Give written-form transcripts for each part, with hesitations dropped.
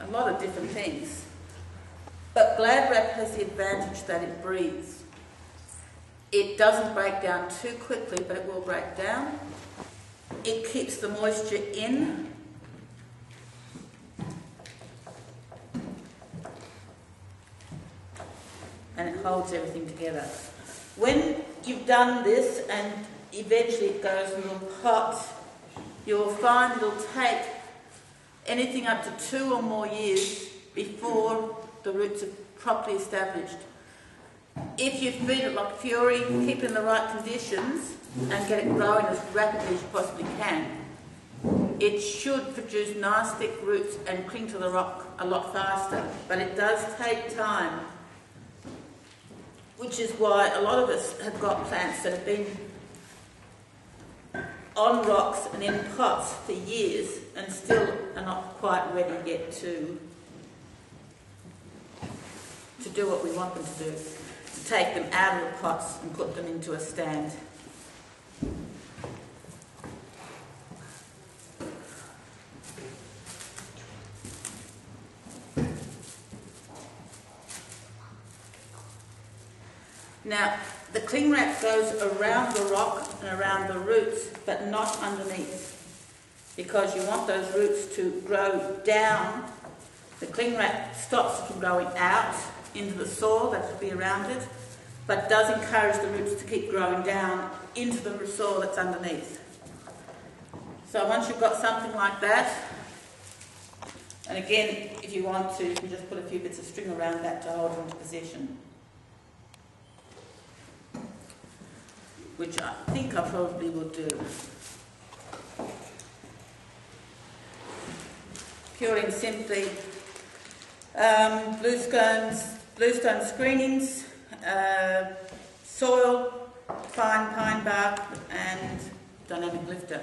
a lot of different things. But glad wrap has the advantage that it breathes. It doesn't break down too quickly, but it will break down. It keeps the moisture in. And it holds everything together. When you've done this and eventually it goes in your pot, you'll find it'll take anything up to 2 or more years before the roots are properly established. If you feed it like fury, keep it in the right conditions and get it growing as rapidly as you possibly can, it should produce nice thick roots and cling to the rock a lot faster. But it does take time, which is why a lot of us have got plants that have been on rocks and in pots for years and still are not quite ready yet to do what we want them to do, to take them out of the pots and put them into a stand. Now, the cling wrap goes around the rock and around the roots, but not underneath, because you want those roots to grow down. The cling wrap stops it from growing out into the soil that would be around it, but does encourage the roots to keep growing down into the soil that's underneath. So once you've got something like that, and again, if you want to, you can just put a few bits of string around that to hold it into position, which I think I probably will do. Purely and simply, bluestone screenings, soil, fine pine bark, and dynamic lifter.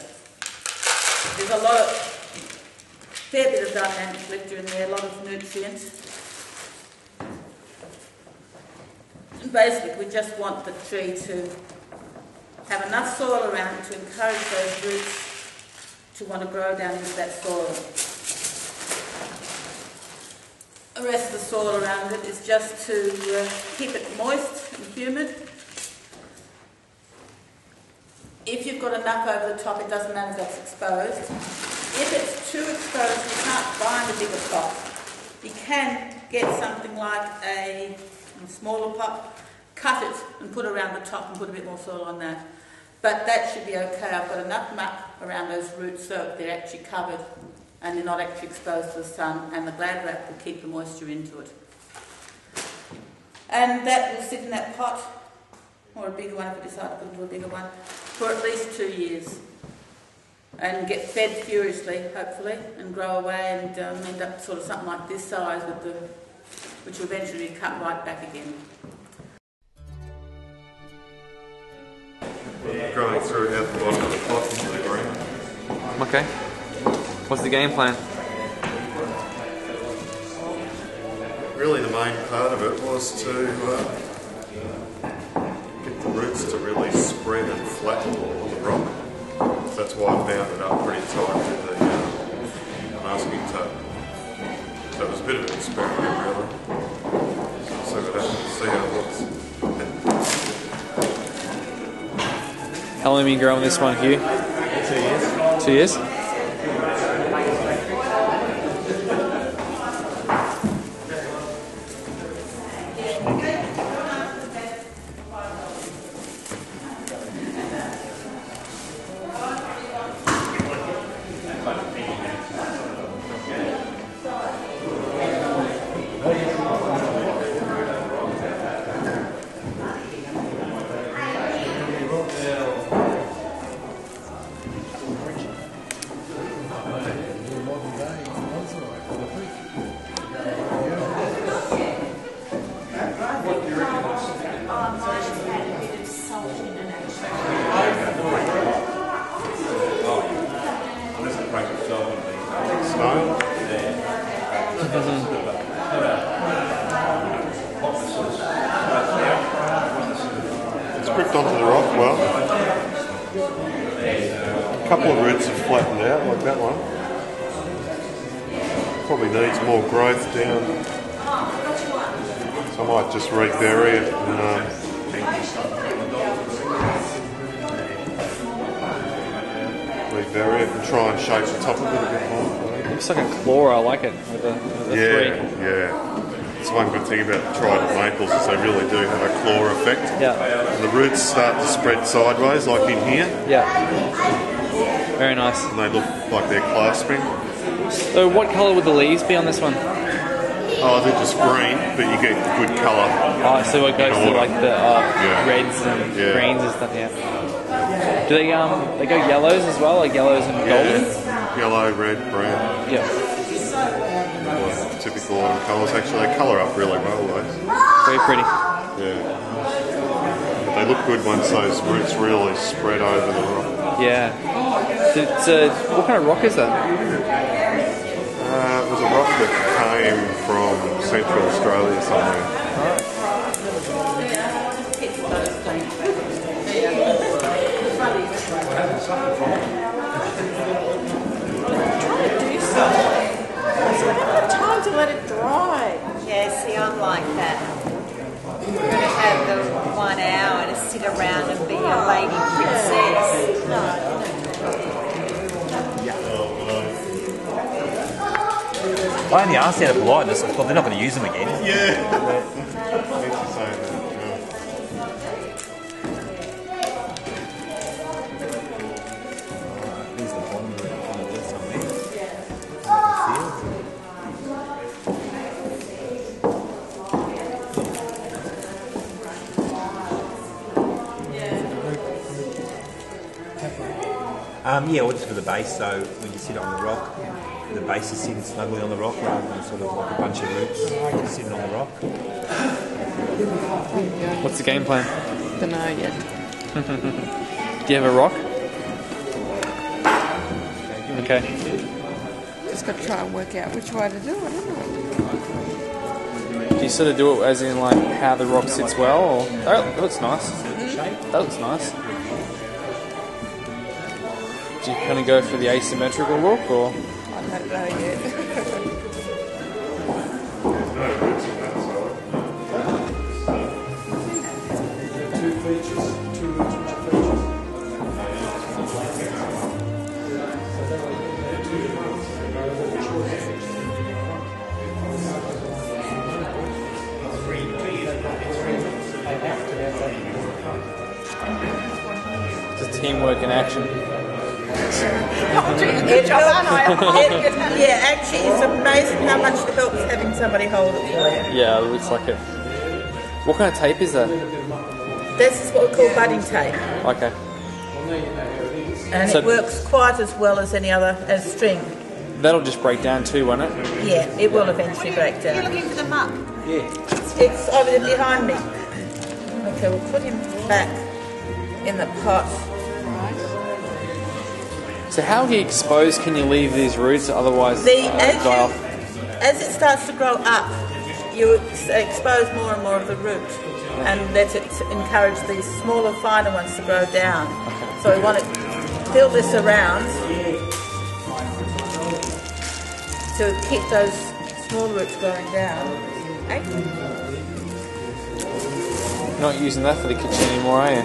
There's a lot of, fair bit of dynamic lifter in there, a lot of nutrients. And basically, we just want the tree to have enough soil around it to encourage those roots to want to grow down into that soil. The rest of the soil around it is just to keep it moist and humid. If you've got enough over the top, it doesn't matter if that's exposed. If it's too exposed, you can't find a bigger pot. You can get something like a smaller pot, cut it and put around the top and put a bit more soil on that. But that should be okay. I've got enough muck around those roots so they're actually covered and they're not actually exposed to the sun, and the glad wrap will keep the moisture into it. And that will sit in that pot, or a bigger one if we decide to put into a bigger one, for at least 2 years. And get fed furiously, hopefully, and grow away and end up sort of something like this size, which will eventually be cut right back again. Growing through out the bottom of the pot into the ground. Okay. What's the game plan? Really the main part of it was to get the roots to really spread and flatten on the rock. So that's why I bound it up pretty tight with the masking tape. So it was a bit of an experiment really. So we'd have to see how it looks. How long have you been growing this one, Hugh? 2 years. 2 years? It's gripped onto the rock well. A couple of roots have flattened out, like that one. probably needs more growth down. So I might just rebury it and try and shape the top of it a bit more. It looks like a claw. I like it with the three. Yeah. It's one good thing about the trident maples is they really do have a claw effect. Yeah. And the roots start to spread sideways, like in here. Yeah. Very nice. And they look like they're clasping. So what colour would the leaves be on this one? Oh, they're just green, but you get good colour. Oh, so it goes to like the Yeah. reds and greens and stuff, yeah. Do they go yellows as well, like yellows and golden? Yeah. Yellow, red, brown. Yeah. Typical autumn colours. Actually, they colour up really well, though. Very pretty. Yeah. They look good once those roots really spread over the rock. Yeah. So, what kind of rock is that? It was a rock that came from Central Australia somewhere. Time to let it dry. Yeah, see, I'm like that. I'm going to have the 1 hour to sit around and be a lady princess. I only asked out of politeness. I thought they're not going to use them again. Yeah. Here's the bottom of it. Yeah, or just for the base, so when you sit on the rock, the base is sitting snugly on the rock rather than sort of like a bunch of roots just sitting on the rock. What's the game plan? Don't know yet. Do you have a rock? Okay. Just got to try and work out which way to do it, isn't it? Do you sort of do it as in like how the rock sits well, or that looks nice. That looks nice. Do you kind of go for the asymmetrical look, or? I don't know yet. It's teamwork in action. Yeah, actually, it's amazing how much it helps having somebody hold it for you. Yeah, it looks like it. What kind of tape is that? This is what we call budding tape, Okay. and So- it works quite as well as any other as string. That'll just break down too, won't it? Yeah, it will eventually break You're down. looking for the muck. It's over there behind me. Okay, we'll put him back in the pot. So how exposed can you leave these roots, otherwise die off? As it starts to grow up, you expose more and more of the root, and let it encourage these smaller, finer ones to grow down. So we want to fill this around to keep those small roots growing down. Not using that for the kitchen anymore, are you?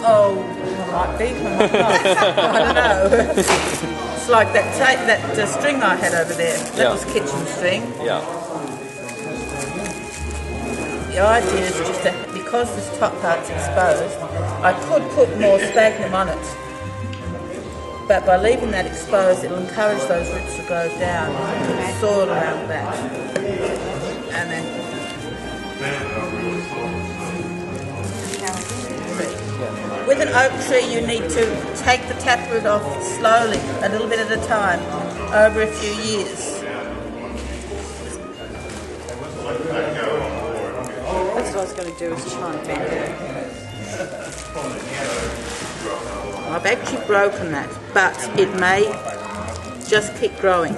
Oh, I might be, I might not. I don't know. It's like that string I had over there. That Yeah. was kitchen string. Yeah. The idea is just that because this top part's exposed, I could put more sphagnum on it. But by leaving that exposed, it'll encourage those roots to grow down and put soil around that. And then with an oak tree, you need to take the taproot off slowly, a little bit at a time, over a few years. That's what I was going to do, is try and bend it. I've actually broken that, but it may just keep growing.